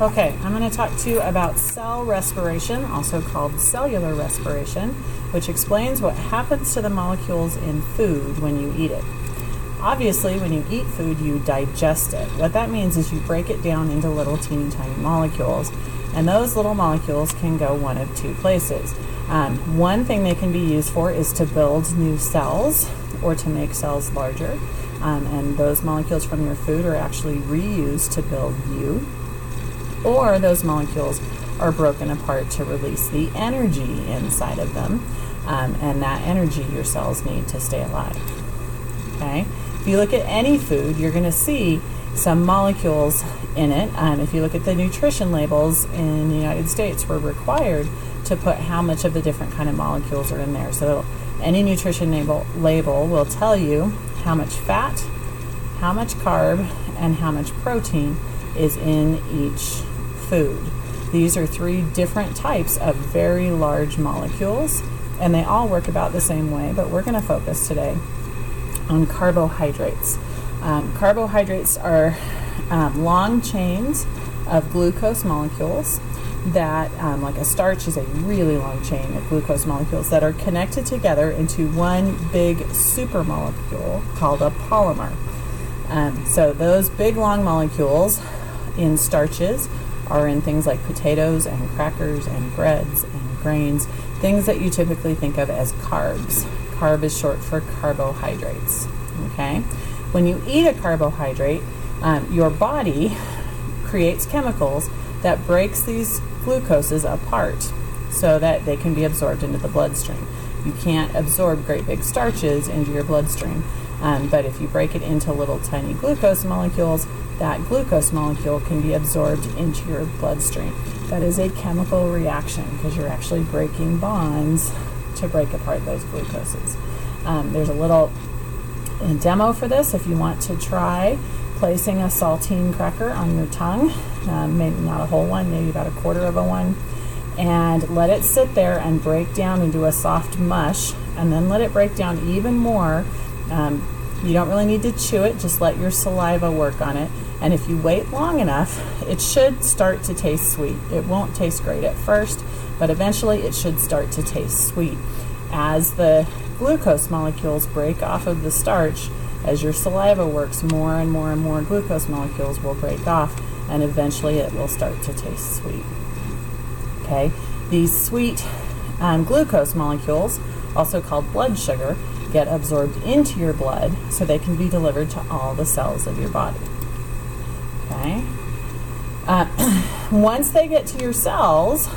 Okay, I'm going to talk to you about cell respiration, also called cellular respiration, which explains what happens to the molecules in food when you eat it. Obviously, when you eat food, you digest it. What that means is you break it down into little teeny tiny molecules, and those little molecules can go one of two places. One thing they can be used for is to build new cells or to make cells larger, and those molecules from your food are actually reused to build you. Or those molecules are broken apart to release the energy inside of them, and that energy your cells need to stay alive. Okay? If you look at any food, you're going to see some molecules in it. If you look at the nutrition labels in the United States, we're required to put how much of the different kind of molecules are in there. So any nutrition label will tell you how much fat, how much carb, and how much protein is in each food. These are 3 different types of very large molecules, and they all work about the same way, but we're going to focus today on carbohydrates. Carbohydrates are long chains of glucose molecules that, like a starch is a really long chain of glucose molecules that are connected together into one big supermolecule called a polymer. So those big long molecules in starches are in things like potatoes and crackers and breads and grains, things that you typically think of as carbs. Carb is short for carbohydrates. Okay? When you eat a carbohydrate, your body creates chemicals that breaks these glucoses apart so that they can be absorbed into the bloodstream. You can't absorb great big starches into your bloodstream, but if you break it into little tiny glucose molecules, that glucose molecule can be absorbed into your bloodstream. That is a chemical reaction because you're actually breaking bonds to break apart those glucoses. There's a little demo for this if you want to try placing a saltine cracker on your tongue, maybe not a whole one, maybe about a quarter of a one, and let it sit there and break down into a soft mush, and then let it break down even more. You don't really need to chew it, just let your saliva work on it. And if you wait long enough, it should start to taste sweet. It won't taste great at first, but eventually it should start to taste sweet. As the glucose molecules break off of the starch, as your saliva works, more and more and more glucose molecules will break off, and eventually it will start to taste sweet. Okay? These sweet glucose molecules, also called blood sugar, get absorbed into your blood so they can be delivered to all the cells of your body. Okay? Once they get to your cells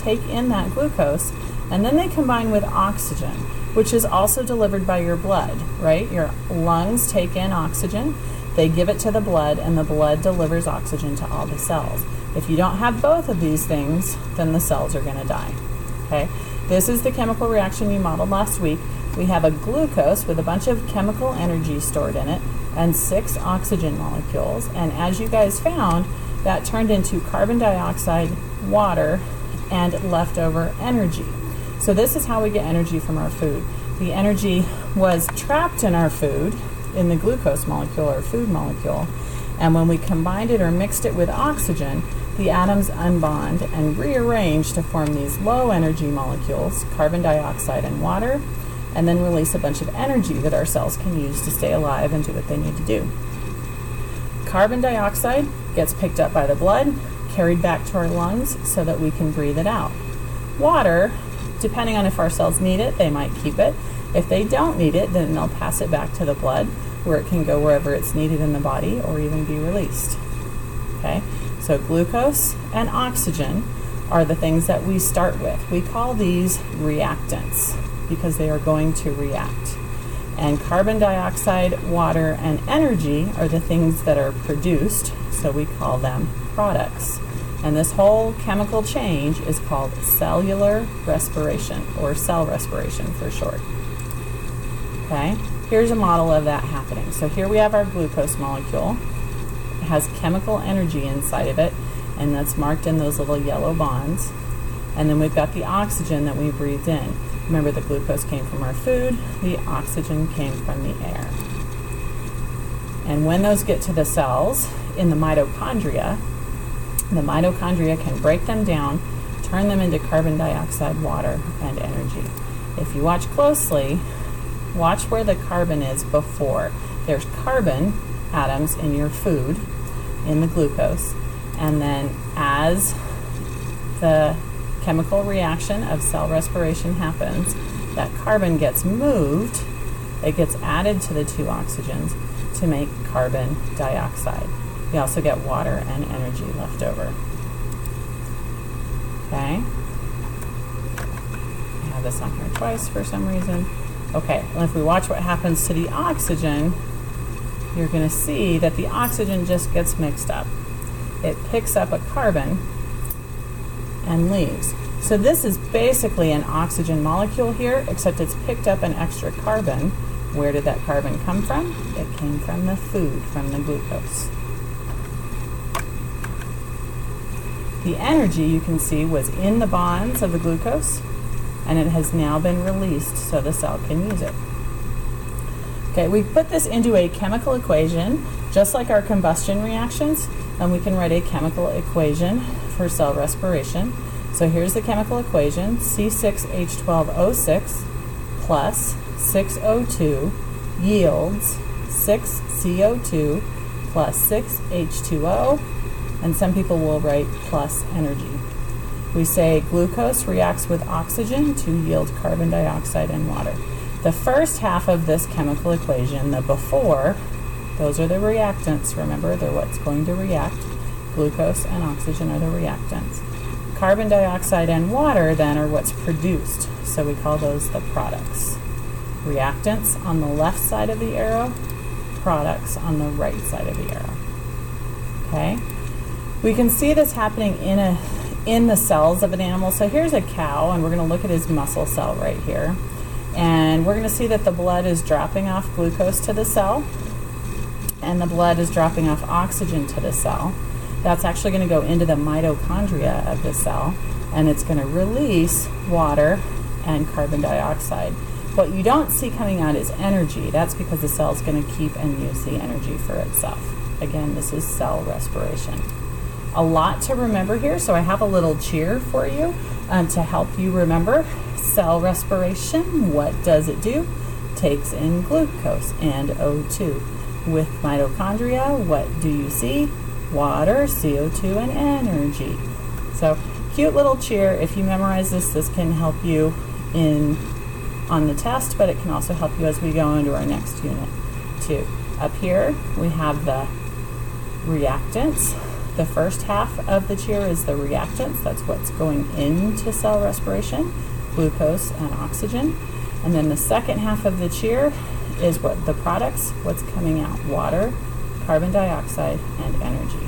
take in that glucose, and then they combine with oxygen, which is also delivered by your blood, right? Your lungs take in oxygen, they give it to the blood, and the blood delivers oxygen to all the cells. If you don't have both of these things, then the cells are going to die. Okay? This is the chemical reaction we modeled last week. We have a glucose with a bunch of chemical energy stored in it and 6 oxygen molecules. And as you guys found, that turned into carbon dioxide, water, and leftover energy. So this is how we get energy from our food. The energy was trapped in our food, in the glucose molecule or food molecule. And when we combined it or mixed it with oxygen, the atoms unbond and rearrange to form these low energy molecules, carbon dioxide and water, and then release a bunch of energy that our cells can use to stay alive and do what they need to do. Carbon dioxide gets picked up by the blood, carried back to our lungs so that we can breathe it out. Water, depending on if our cells need it, they might keep it. If they don't need it, then they'll pass it back to the blood where it can go wherever it's needed in the body or even be released. Okay? So glucose and oxygen are the things that we start with. We call these reactants because they are going to react. And carbon dioxide, water, and energy are the things that are produced, so we call them products. And this whole chemical change is called cellular respiration, or cell respiration for short. Okay? Here's a model of that happening. So here we have our glucose molecule. It has chemical energy inside of it, and that's marked in those little yellow bonds. And then we've got the oxygen that we breathed in. Remember, the glucose came from our food, the oxygen came from the air. And when those get to the cells in the mitochondria, The mitochondria can break them down, turn them into carbon dioxide, water, and energy. If you watch closely, watch where the carbon is before. There's carbon atoms in your food, in the glucose, and then as the chemical reaction of cell respiration happens, that carbon gets moved, it gets added to the two oxygens to make carbon dioxide. You also get water and energy left over. Okay? I have this on here twice for some reason. Okay, well, if we watch what happens to the oxygen, you're going to see that the oxygen just gets mixed up. It picks up a carbon and leaves. So this is basically an oxygen molecule here, except it's picked up an extra carbon. Where did that carbon come from? It came from the food, from the glucose. The energy, you can see, was in the bonds of the glucose, and it has now been released so the cell can use it. Okay, we put this into a chemical equation, just like our combustion reactions, and we can write a chemical equation for cell respiration. So here's the chemical equation, C6H12O6 plus 6O2 yields 6CO2 plus 6H2O, and some people will write plus energy. We say glucose reacts with oxygen to yield carbon dioxide and water. The first half of this chemical equation, the before, those are the reactants. Remember, they're what's going to react. Glucose and oxygen are the reactants. Carbon dioxide and water then are what's produced, so we call those the products. Reactants on the left side of the arrow, products on the right side of the arrow. Okay? We can see this happening in the cells of an animal. So here's a cow, and we're going to look at his muscle cell right here. And we're going to see that the blood is dropping off glucose to the cell, and the blood is dropping off oxygen to the cell. That's actually going to go into the mitochondria of the cell, and it's going to release water and carbon dioxide. What you don't see coming out is energy. That's because the cell is going to keep and use the energy for itself. Again, this is cell respiration. A lot to remember here, so I have a little cheer for you to help you remember. Cell respiration, what does it do? Takes in glucose and O2. With mitochondria, what do you see? Water, CO2, and energy. So, cute little cheer. If you memorize this, this can help you on the test, but it can also help you as we go into our next unit too. Up here, we have the reactants. The first half of the cheer is the reactants. That's what's going into cell respiration, glucose and oxygen. And then the second half of the cheer is what the products, what's coming out, water, carbon dioxide, and energy.